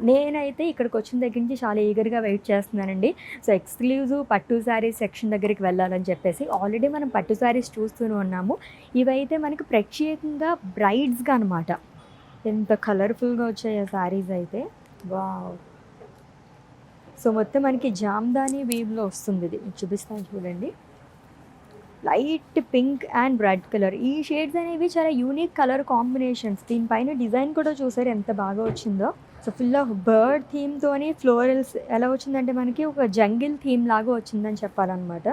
నేనైతే ఇక్కడికి వచ్చిన దగ్గర నుంచి చాలా ఈగర్గా వెయిట్ చేస్తున్నానండి. సో ఎక్స్క్లూజివ్ పట్టు శారీస్ సెక్షన్ దగ్గరికి వెళ్ళాలని చెప్పేసి. ఆల్రెడీ మనం పట్టు శారీస్ చూస్తూనే ఉన్నాము. ఇవైతే మనకి ప్రత్యేకంగా బ్రైడ్స్గా అనమాట. ఎంత కలర్ఫుల్గా వచ్చాయి ఆ శారీస్ అయితే. వావ్! సో మొత్తం మనకి జామ్దాని వీవ్లో వస్తుంది. ఇది మీకు చూపిస్తాను చూడండి. Light pink and red colour, ఈ షేడ్స్ అనేవి చాలా యూనిక్ కలర్ కాంబినేషన్స్. దీనిపైన డిజైన్ కూడా చూసారు ఎంత బాగా వచ్చిందో. సో ఫుల్ ఆఫ్ బర్డ్ థీమ్తోని ఫ్లోరల్స్ ఎలా వచ్చిందంటే మనకి ఒక జంగిల్ థీమ్ లాగా వచ్చిందని చెప్పాలన్నమాట.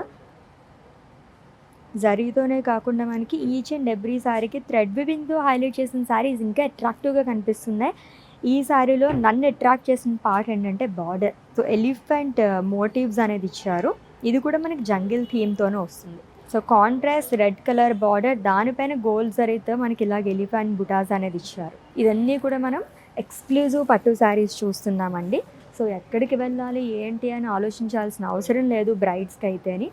జరీతోనే కాకుండా మనకి ఈచ్ అండ్ ఎవ్రీ శారీకి థ్రెడ్ వివింగ్తో హైలైట్ చేసిన శారీస్ ఇంకా అట్రాక్టివ్గా కనిపిస్తున్నాయి. ఈ శారీలో నన్ను అట్రాక్ట్ చేసిన పార్ట్ ఏంటంటే బార్డర్. సో ఎలిఫెంట్ మోటివ్స్ అనేది ఇచ్చారు. ఇది కూడా మనకి జంగిల్ థీమ్తోనే వస్తుంది. So contrast red colour border, దానిపైన గోల్డ్ జరీతో మనకి ఇలాగ ఎలిఫెంట్ బుటాస్ అనేది ఇచ్చారు. ఇవన్నీ కూడా మనం ఎక్స్క్లూజివ్ పట్టు శారీస్ చూస్తున్నామండి. సో ఎక్కడికి వెళ్ళాలి ఏంటి అని ఆలోచించాల్సిన అవసరం లేదు బ్రైడ్స్కి అయితే అని.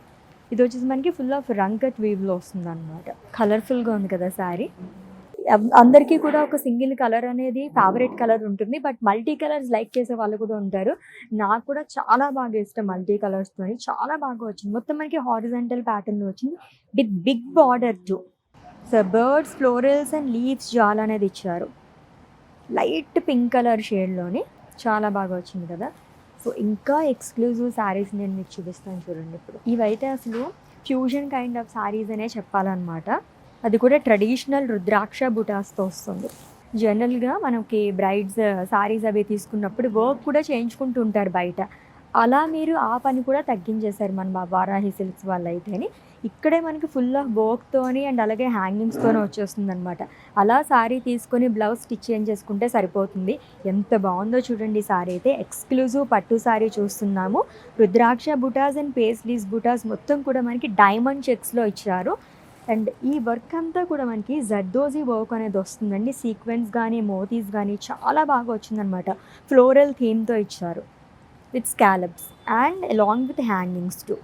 ఇది వచ్చేసి మనకి ఫుల్ ఆఫ్ రంగత్ వీవ్లో వస్తుంది అనమాట. కలర్ఫుల్గా ఉంది కదా శారీ. అందరికీ కూడా ఒక సింగిల్ కలర్ అనేది ఫేవరెట్ కలర్ ఉంటుంది, బట్ మల్టీ కలర్స్ లైక్ చేసే వాళ్ళు కూడా ఉంటారు. నాకు కూడా చాలా బాగా ఇష్టం మల్టీ కలర్స్తో. చాలా బాగా వచ్చింది. మొత్తం మనకి హారిజాంటల్ ప్యాటర్న్లో వచ్చింది with big border too. So birds, florals and leaves జాల్ అనేది ఇచ్చారు లైట్ పింక్ కలర్ షేడ్లోని. చాలా బాగా వచ్చింది కదా. సో ఇంకా ఎక్స్క్లూజివ్ శారీస్ నేను మీకు చూపిస్తాను చూడండి. ఇప్పుడు ఇవైతే అసలు ఫ్యూజన్ కైండ్ ఆఫ్ శారీస్ అనే చెప్పాలన్నమాట. అది కూడా ట్రెడిషనల్ రుద్రాక్ష బుటాస్తో వస్తుంది. జనరల్గా మనకి బ్రైడ్స్ శారీస్ అవి తీసుకున్నప్పుడు వర్క్ కూడా చేయించుకుంటూ ఉంటారు బయట. అలా మీరు ఆ పని కూడా తగ్గించేశారు మన వారాహి సిల్క్స్ వాళ్ళు అయితే అని. ఇక్కడే మనకి ఫుల్ ఆఫ్ వర్క్తోని అండ్ అలాగే హ్యాంగింగ్స్తోనే వచ్చేస్తుంది అనమాట. అలా శారీ తీసుకొని బ్లౌజ్ స్టిచ్ చేసుకుంటే సరిపోతుంది. ఎంత బాగుందో చూడండి శారీ అయితే. ఎక్స్క్లూజివ్ పట్టు శారీ చూస్తున్నాము. రుద్రాక్ష బుటాస్ అండ్ పేస్లీస్ బుటాస్ మొత్తం కూడా మనకి డైమండ్ చెక్స్లో ఇచ్చారు. అండ్ ఈ వర్క్ అంతా కూడా మనకి జర్దోజీ వర్క్ అనేది వస్తుందండి. సీక్వెన్స్ కానీ మోతీస్ కానీ చాలా బాగా వచ్చిందనమాట. ఫ్లోరల్ థీమ్తో ఇచ్చారు with scallops and along with hangings two.